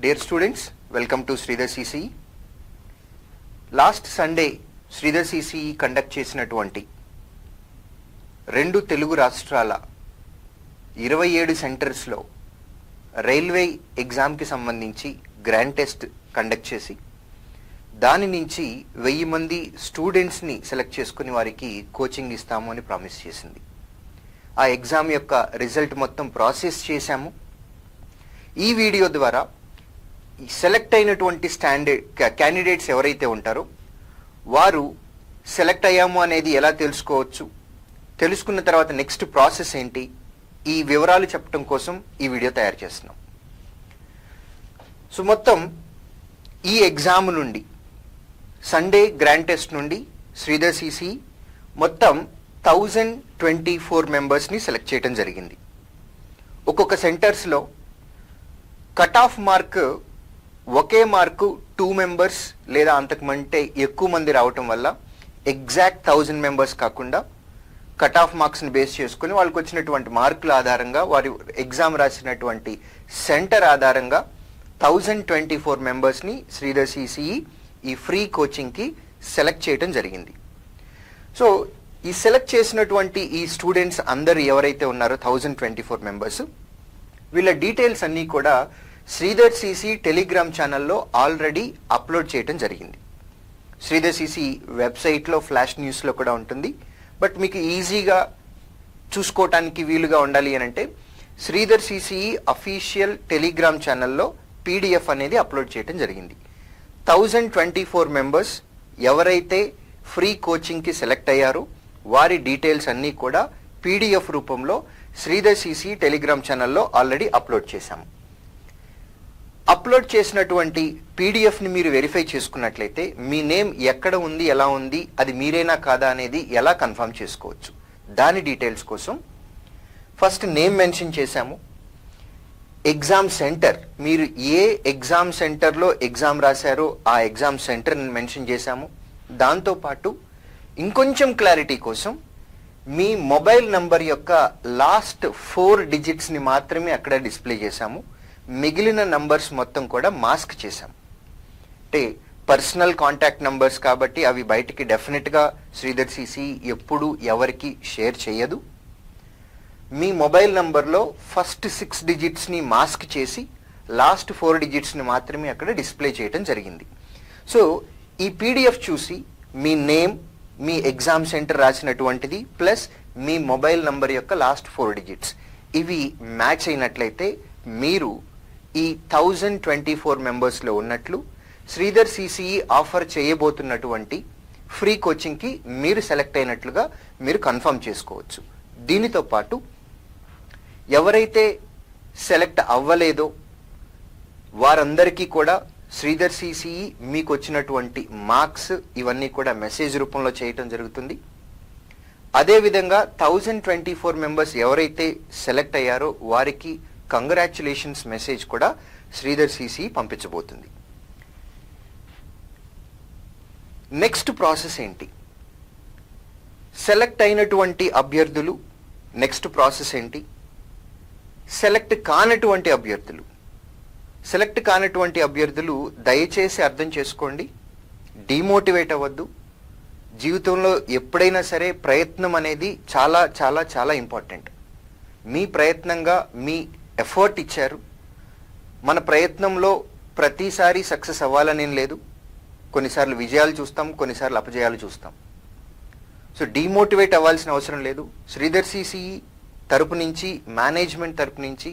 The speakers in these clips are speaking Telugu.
Dear students, welcome to Sridhar CCE. Last Sunday, Sridhar CCE conduct చేసినటువంటి 2 తెలుగు రాష్ట్రాల 27 సెంటర్స్లో రైల్వే ఎగ్జామ్కి సంబంధించి గ్రాండ్ టెస్ట్ కండక్ట్ చేసి దాని నుంచి 1000 మంది స్టూడెంట్స్ని సెలెక్ట్ చేసుకుని వారికి కోచింగ్ ఇస్తాము అని ప్రామిస్ చేసింది. ఆ ఎగ్జామ్ యొక్క రిజల్ట్ మొత్తం ప్రాసెస్ చేశాము. ఈ వీడియో ద్వారా సెలెక్ట్ అయినటువంటి క్యాండిడేట్స్ ఎవరైతే ఉంటారో వారు సెలెక్ట్ అయ్యాము అనేది ఎలా తెలుసుకోవచ్చు, తెలుసుకున్న తర్వాత నెక్స్ట్ ప్రాసెస్ ఏంటి, ఈ వివరాలు చెప్పడం కోసం ఈ వీడియో తయారు చేస్తున్నాం. సో మొత్తం ఈ ఎగ్జామ్ నుండి సండే గ్రాండ్ టెస్ట్ నుండి శ్రీధర్ సిసి మొత్తం 1024 మెంబర్స్ని సెలెక్ట్ చేయడం జరిగింది. ఒక్కొక్క సెంటర్స్లో కట్ ఆఫ్ మార్క్ ఒకే మార్కు 2 మెంబర్స్ లేదా అంతకుమంటే ఎక్కువ మంది రావటం వల్ల ఎగ్జాక్ట్ 1000 మెంబర్స్ కాకుండా కట్ ఆఫ్ మార్క్స్ని బేస్ చేసుకుని వాళ్ళకి వచ్చినటువంటి మార్కుల ఆధారంగా వారి ఎగ్జామ్ రాసినటువంటి సెంటర్ ఆధారంగా 1024 మెంబర్స్ని శ్రీధర్ సిసిఈ ఈ ఫ్రీ కోచింగ్కి సెలెక్ట్ చేయడం జరిగింది. సో ఈ సెలెక్ట్ చేసినటువంటి ఈ స్టూడెంట్స్ అందరు ఎవరైతే ఉన్నారో 1024 మెంబర్స్, వీళ్ళ డీటెయిల్స్ అన్నీ కూడా శ్రీధర్ సిసి టెలిగ్రామ్ ఛానల్లో ఆల్రెడీ అప్లోడ్ చేయడం జరిగింది. శ్రీధర్ సిసి వెబ్సైట్లో ఫ్లాష్ న్యూస్లో కూడా ఉంటుంది. బట్ మీకు ఈజీగా చూసుకోవటానికి వీలుగా ఉండాలి అని అంటే శ్రీధర్ సిసి అఫీషియల్ టెలిగ్రామ్ ఛానల్లో పీడిఎఫ్ అనేది అప్లోడ్ చేయడం జరిగింది. 1024 మెంబర్స్ ఎవరైతే ఫ్రీ కోచింగ్కి సెలెక్ట్ అయ్యారో వారి డీటెయిల్స్ అన్నీ కూడా పీడిఎఫ్ రూపంలో శ్రీధర్ సిసి టెలిగ్రామ్ ఛానల్లో ఆల్రెడీ అప్లోడ్ చేశాము. అప్లోడ్ చేసినటువంటి పీడిఎఫ్ని మీరు వెరిఫై చేసుకున్నట్లయితే మీ నేమ్ ఎక్కడ ఉంది, ఎలా ఉంది, అది మీరేనా కాదా అనేది ఎలా కన్ఫర్మ్ చేసుకోవచ్చు. దాని డీటెయిల్స్ కోసం ఫస్ట్ నేమ్ మెన్షన్ చేశాము. ఎగ్జామ్ సెంటర్, మీరు ఏ ఎగ్జామ్ సెంటర్లో ఎగ్జామ్ రాశారో ఆ ఎగ్జామ్ సెంటర్ని మెన్షన్ చేశాము. దాంతోపాటు ఇంకొంచెం క్లారిటీ కోసం మీ మొబైల్ నంబర్ యొక్క లాస్ట్ 4 డిజిట్స్ని మాత్రమే అక్కడ డిస్ప్లే చేశాము. మిగిలిన నంబర్స్ మొత్తం కూడా మాస్క్ చేశాం. అంటే పర్సనల్ కాంటాక్ట్ నంబర్స్ కాబట్టి అవి బయటికి డెఫినెట్గా శ్రీధర్ సిసి ఎప్పుడు ఎవరికి షేర్ చేయదు. మీ మొబైల్ నంబర్లో ఫస్ట్ 6 డిజిట్స్ని మాస్క్ చేసి లాస్ట్ 4 డిజిట్స్ని మాత్రమే అక్కడ డిస్ప్లే చేయడం జరిగింది. సో ఈ పీడిఎఫ్ చూసి మీ నేమ్, మీ ఎగ్జామ్ సెంటర్ రాసినటువంటిది ప్లస్ మీ మొబైల్ నంబర్ యొక్క లాస్ట్ 4 డిజిట్స్ ఇవి మ్యాచ్ అయినట్లయితే మీరు ఈ 1024 మెంబర్స్లో ఉన్నట్లు శ్రీధర్ సిసిఈ ఆఫర్ చేయబోతున్నటువంటి ఫ్రీ కోచింగ్కి మీరు సెలెక్ట్ అయినట్లుగా మీరు కన్ఫర్మ్ చేసుకోవచ్చు. దీనితో పాటు ఎవరైతే సెలెక్ట్ అవ్వలేదో వారందరికీ కూడా శ్రీధర్ సిసిఈ మీకు వచ్చినటువంటి మార్క్స్ ఇవన్నీ కూడా మెసేజ్ రూపంలో చేయటం జరుగుతుంది. అదేవిధంగా 1024 మెంబర్స్ ఎవరైతే సెలెక్ట్ అయ్యారో వారికి కంగ్రాచ్యులేషన్స్ మెసేజ్ కూడా శ్రీధర్ సిసి పంపించబోతుంది. నెక్స్ట్ ప్రాసెస్ ఏంటి, సెలెక్ట్ అయినటువంటి అభ్యర్థులు నెక్స్ట్ ప్రాసెస్ ఏంటి, సెలెక్ట్ కానటువంటి అభ్యర్థులు దయచేసి అర్థం చేసుకోండి, డిమోటివేట్ అవ్వద్దు. జీవితంలో ఎప్పుడైనా సరే ప్రయత్నం అనేది చాలా చాలా చాలా ఇంపార్టెంట్. మీ ప్రయత్నంగా మీ ఎఫర్ట్ ఇచ్చారు. మన ప్రయత్నంలో ప్రతిసారి సక్సెస్ అవ్వాలనేం లేదు. కొన్నిసార్లు విజయాలు చూస్తాం, కొన్నిసార్లు అపజయాలు చూస్తాం. సో డిమోటివేట్ అవ్వాల్సిన అవసరం లేదు. శ్రీధర్ సిసిఈ తరపు నుంచి, మేనేజ్మెంట్ తరపు నుంచి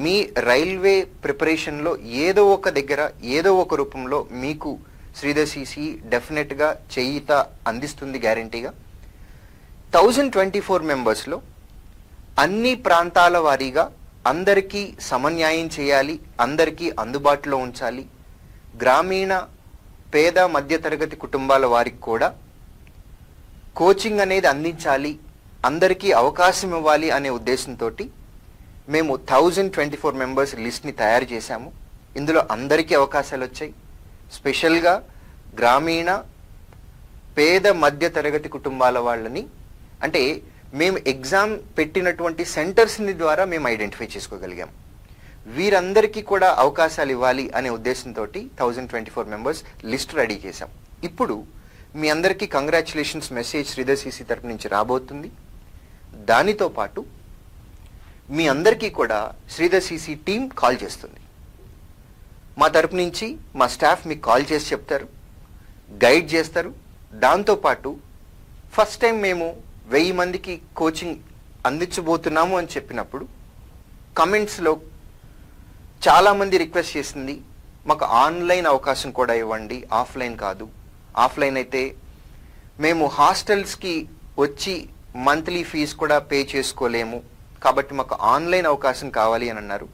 మీ రైల్వే ప్రిపరేషన్లో ఏదో ఒక దగ్గర ఏదో ఒక రూపంలో మీకు శ్రీధర్ సిసిఈ డెఫినెట్గా చేయిత అందిస్తుంది గ్యారంటీగా. 1024 మెంబర్స్లో అన్ని ప్రాంతాల వారీగా అందరికీ సమన్యాయం చేయాలి, అందరికీ అందుబాటులో ఉంచాలి. గ్రామీణ పేద మధ్యతరగతి కుటుంబాల వారికి కూడా కోచింగ్ అనేది అందించాలి, అందరికీ అవకాశం ఇవ్వాలి అనే ఉద్దేశంతో మేము 1024 మెంబర్స్ లిస్ట్ని తయారు చేశాము. ఇందులో అందరికీ అవకాశాలు వచ్చాయి. స్పెషల్గా గ్రామీణ పేద మధ్యతరగతి కుటుంబాల వాళ్ళని, అంటే మేము ఎగ్జామ్ పెట్టినటువంటి సెంటర్స్ని ద్వారా మేము ఐడెంటిఫై చేసుకోగలిగాం. వీరందరికీ కూడా అవకాశాలు ఇవ్వాలి అనే ఉద్దేశంతో 1024 మెంబర్స్ లిస్ట్ రెడీ చేశాం. ఇప్పుడు మీ అందరికీ కంగ్రాచులేషన్స్ మెసేజ్ శ్రీధర్ సిసి తరపు నుంచి రాబోతుంది. దానితో పాటు మీ అందరికీ కూడా శ్రీధర్ సిసి టీం కాల్ చేస్తుంది. మా తరపు నుంచి మా స్టాఫ్ మీకు కాల్ చేసి చెప్తారు, గైడ్ చేస్తారు. దాంతోపాటు ఫస్ట్ టైం మేము 1000 మందికి కోచింగ్ అందించబోతున్నాము అని చెప్పినప్పుడు కమెంట్స్లో చాలామంది రిక్వెస్ట్ చేసింది, మాకు ఆన్లైన్ అవకాశం కూడా ఇవ్వండి, ఆఫ్లైన్ కాదు. ఆఫ్లైన్ అయితే మేము హాస్టల్స్కి వచ్చి మంత్లీ ఫీజు కూడా పే చేసుకోలేము, కాబట్టి మాకు ఆన్లైన్ అవకాశం కావాలి అని అన్నారు.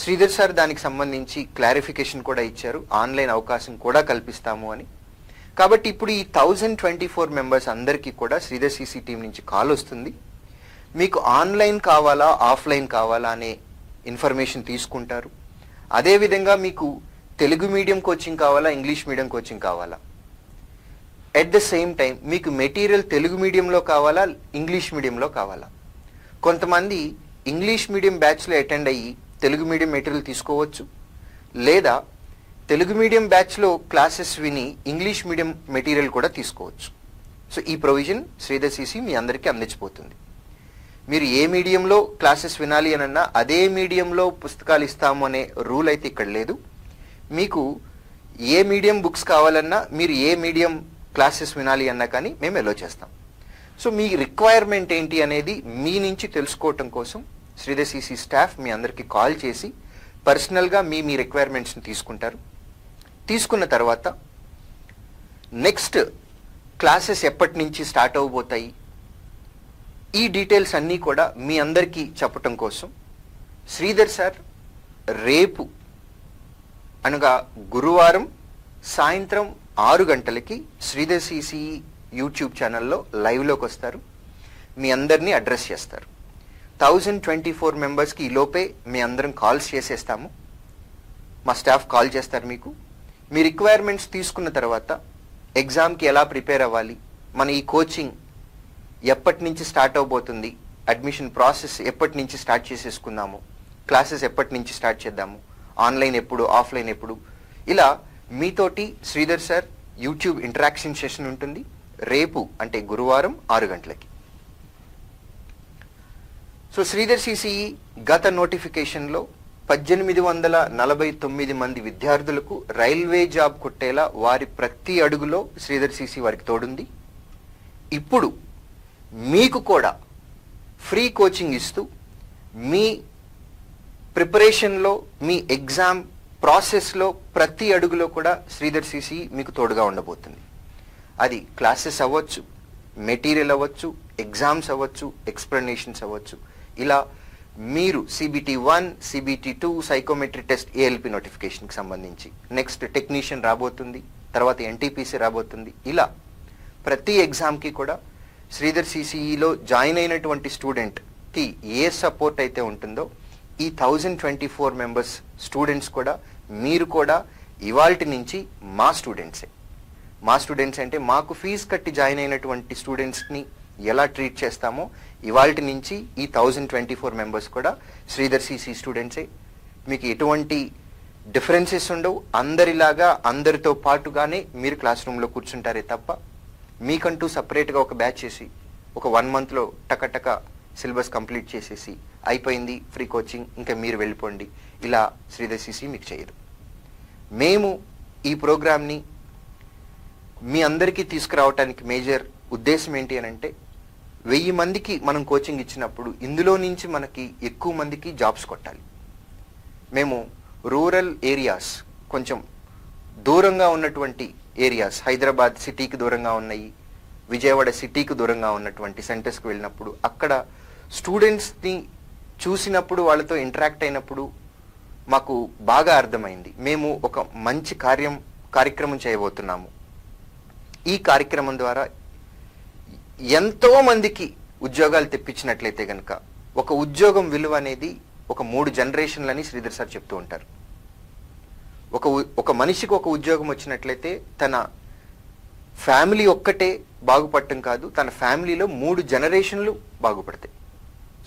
శ్రీధర్ సార్ దానికి సంబంధించి క్లారిఫికేషన్ కూడా ఇచ్చారు, ఆన్లైన్ అవకాశం కూడా కల్పిస్తాము అని. కాబట్టి ఇప్పుడు ఈ 1024 మెంబర్స్ అందరికీ కూడా శ్రీధర్ సిసి టీం నుంచి కాల్ వస్తుంది. మీకు ఆన్లైన్ కావాలా ఆఫ్లైన్ కావాలా అనే ఇన్ఫర్మేషన్ తీసుకుంటారు. అదేవిధంగా మీకు తెలుగు మీడియం కోచింగ్ కావాలా ఇంగ్లీష్ మీడియం కోచింగ్ కావాలా, ఎట్ ద సేమ్ టైం మీకు మెటీరియల్ తెలుగు మీడియంలో కావాలా ఇంగ్లీష్ మీడియంలో కావాలా. కొంతమంది ఇంగ్లీష్ మీడియం బ్యాచ్లో అటెండ్ అయ్యి తెలుగు మీడియం మెటీరియల్ తీసుకోవచ్చు, లేదా తెలుగు మీడియం బ్యాచ్లో క్లాసెస్ విని ఇంగ్లీష్ మీడియం మెటీరియల్ కూడా తీసుకోవచ్చు. సో ఈ ప్రొవిజన్ శ్రీధర్ సిసి మీ అందరికీ అందించబోతుంది. మీరు ఏ మీడియంలో క్లాసెస్ వినాలి అనన్నా అదే మీడియంలో పుస్తకాలు ఇస్తాము అనే రూల్ అయితే ఇక్కడ లేదు. మీకు ఏ మీడియం బుక్స్ కావాలన్నా మీరు ఏ మీడియం క్లాసెస్ వినాలి అన్నా కానీ మేము ఎలో చేస్తాం. సో మీ రిక్వైర్మెంట్ ఏంటి అనేది మీ నుంచి తెలుసుకోవటం కోసం శ్రీధర్ సిసి స్టాఫ్ మీ అందరికీ కాల్ చేసి పర్సనల్గా మీ రిక్వైర్మెంట్స్ని తీసుకుంటారు. తీసుకున్న తర్వాత నెక్స్ట్ క్లాసెస్ ఎప్పటి నుంచి స్టార్ట్ అవబోతాయి, ఈ డీటెయిల్స్ అన్నీ కూడా మీ అందరికీ చెప్పటం కోసం శ్రీధర్ సార్ రేపు అనగా గురువారం సాయంత్రం 6 గంటలకి శ్రీధర్ సిసి యూట్యూబ్ ఛానల్లో లైవ్లోకి వస్తారు. మీ అందరినీ అడ్రస్ చేస్తారు. 1024 మెంబర్స్కి ఈ లోపే మీ అందరం కాల్స్ చేసేస్తాము. మా స్టాఫ్ కాల్ చేస్తారు మీకు. మీ రిక్వైర్మెంట్స్ తీసుకున్న తర్వాత ఎగ్జామ్కి ఎలా ప్రిపేర్ అవ్వాలి, మన ఈ కోచింగ్ ఎప్పటి నుంచి స్టార్ట్ అవబోతుంది, అడ్మిషన్ ప్రాసెస్ ఎప్పటి నుంచి స్టార్ట్ చేసేసుకుందాము, క్లాసెస్ ఎప్పటి నుంచి స్టార్ట్ చేద్దాము, ఆన్లైన్ ఎప్పుడు ఆఫ్లైన్ ఎప్పుడు, ఇలా మీతోటి Sridhar sir YouTube interaction session ఉంటుంది రేపు అంటే గురువారం 6 గంటలకి. సో శ్రీధర్ సిసి గత నోటిఫికేషన్లో 1849 మంది విద్యార్థులకు రైల్వే జాబ్ కొట్టేలా వారి ప్రతి అడుగులో శ్రీధర్ సిసి వారికి తోడుంది. ఇప్పుడు మీకు కూడా ఫ్రీ కోచింగ్ ఇస్తూ మీ ప్రిపరేషన్లో మీ ఎగ్జామ్ ప్రాసెస్లో ప్రతి అడుగులో కూడా శ్రీధర్ సిసి మీకు తోడుగా ఉండబోతుంది. అది క్లాసెస్ అవ్వచ్చు, మెటీరియల్ అవ్వచ్చు, ఎగ్జామ్స్ అవ్వచ్చు, ఎక్స్ప్లెనేషన్స్ అవ్వచ్చు. ఇలా మీరు CBT1, CBT2 psychometry test ALP నోటిఫికేషన్కి సంబంధించి నెక్స్ట్ టెక్నీషియన్ రాబోతుంది, తర్వాత NTPC రాబోతుంది. ఇలా ప్రతి ఎగ్జామ్కి కూడా శ్రీధర్ సిసిలో జాయిన్ అయినటువంటి స్టూడెంట్కి ఏ సపోర్ట్ అయితే ఉంటుందో ఈ 1024 మెంబర్స్ స్టూడెంట్స్ కూడా మీరు కూడా ఇవాల్టి నుంచి మా స్టూడెంట్సే. మా స్టూడెంట్స్ అంటే మాకు ఫీజు కట్టి జాయిన్ అయినటువంటి స్టూడెంట్స్ని ఎలా ట్రీట్ చేస్తామో ఇవాల్టి నుంచి ఈ 1024 మెంబర్స్ కూడా శ్రీధర్ సిసి స్టూడెంట్సే. మీకు ఎటువంటి డిఫరెన్సెస్ ఉండవు. అందరిలాగా అందరితో పాటుగానే మీరు క్లాస్ రూమ్లో కూర్చుంటారే తప్ప మీకంటూ సపరేట్గా ఒక బ్యాచ్ చేసి ఒక 1 మంత్లో టకటక సిలబస్ కంప్లీట్ చేసేసి అయిపోయింది ఫ్రీ కోచింగ్ ఇంకా మీరు వెళ్ళిపోండి, ఇలా శ్రీధర్ సిసి మీకు చేయదు. మేము ఈ ప్రోగ్రామ్ని మీ అందరికీ తీసుకురావడానికి మేజర్ ఉద్దేశం ఏంటి అని అంటే 1000 మందికి మనం కోచింగ్ ఇచ్చినప్పుడు ఇందులో నుంచి మనకి ఎక్కువ మందికి జాబ్స్ కొట్టాలి. మేము రూరల్ ఏరియాస్, కొంచెం దూరంగా ఉన్నటువంటి ఏరియాస్, హైదరాబాద్ సిటీకి దూరంగా ఉన్నాయి, విజయవాడ సిటీకి దూరంగా ఉన్నటువంటి సెంటర్స్కి వెళ్ళినప్పుడు అక్కడ స్టూడెంట్స్ని చూసినప్పుడు వాళ్ళతో ఇంటరాక్ట్ అయినప్పుడు మాకు బాగా అర్థమైంది మేము ఒక మంచి కార్యక్రమం చేయబోతున్నాము. ఈ కార్యక్రమం ద్వారా ఎంతో మందికి ఉద్యోగాలు తెప్పించినట్లయితే కనుక ఒక ఉద్యోగం విలువ అనేది ఒక 3 జనరేషన్లని శ్రీధర్ సార్ చెప్తూ ఉంటారు. ఒక మనిషికి ఒక ఉద్యోగం వచ్చినట్లయితే తన ఫ్యామిలీ ఒక్కటే బాగుపడటం కాదు, తన ఫ్యామిలీలో 3 జనరేషన్లు బాగుపడతాయి.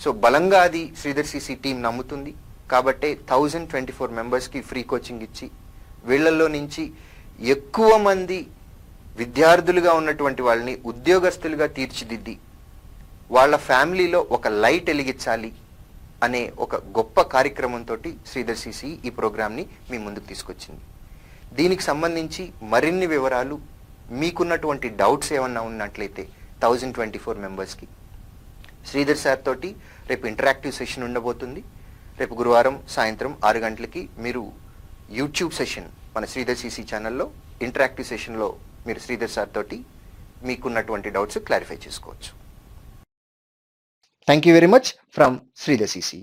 సో బలంగా అది శ్రీధర్ సిసి టీం నమ్ముతుంది. కాబట్టే 1024 మెంబర్స్కి ఫ్రీ కోచింగ్ ఇచ్చి వీళ్ళల్లో నుంచి ఎక్కువ మంది విద్యార్థులుగా ఉన్నటువంటి వాళ్ళని ఉద్యోగస్తులుగా తీర్చిదిద్ది వాళ్ళ ఫ్యామిలీలో ఒక లైట్ వెలిగించాలి అనే ఒక గొప్ప కార్యక్రమంతో శ్రీధర్ సిసి ఈ ప్రోగ్రామ్ని మీ ముందుకు తీసుకొచ్చింది. దీనికి సంబంధించి మరిన్ని వివరాలు మీకున్నటువంటి డౌట్స్ ఏమన్నా ఉన్నట్లయితే 1024 మెంబర్స్కి శ్రీధర్ సార్ తోటి రేపు ఇంటరాక్టివ్ సెషన్ ఉండబోతుంది. రేపు గురువారం సాయంత్రం 6 గంటలకి మీరు యూట్యూబ్ సెషన్ మన శ్రీధర్ సిసి ఛానల్లో ఇంటరాక్టివ్ సెషన్లో మీరు శ్రీధర్ సార్ తోటి మీకున్నటువంటి డౌట్స్ క్లారిఫై చేసుకోవచ్చు. Thank you very much from Sridhar CC.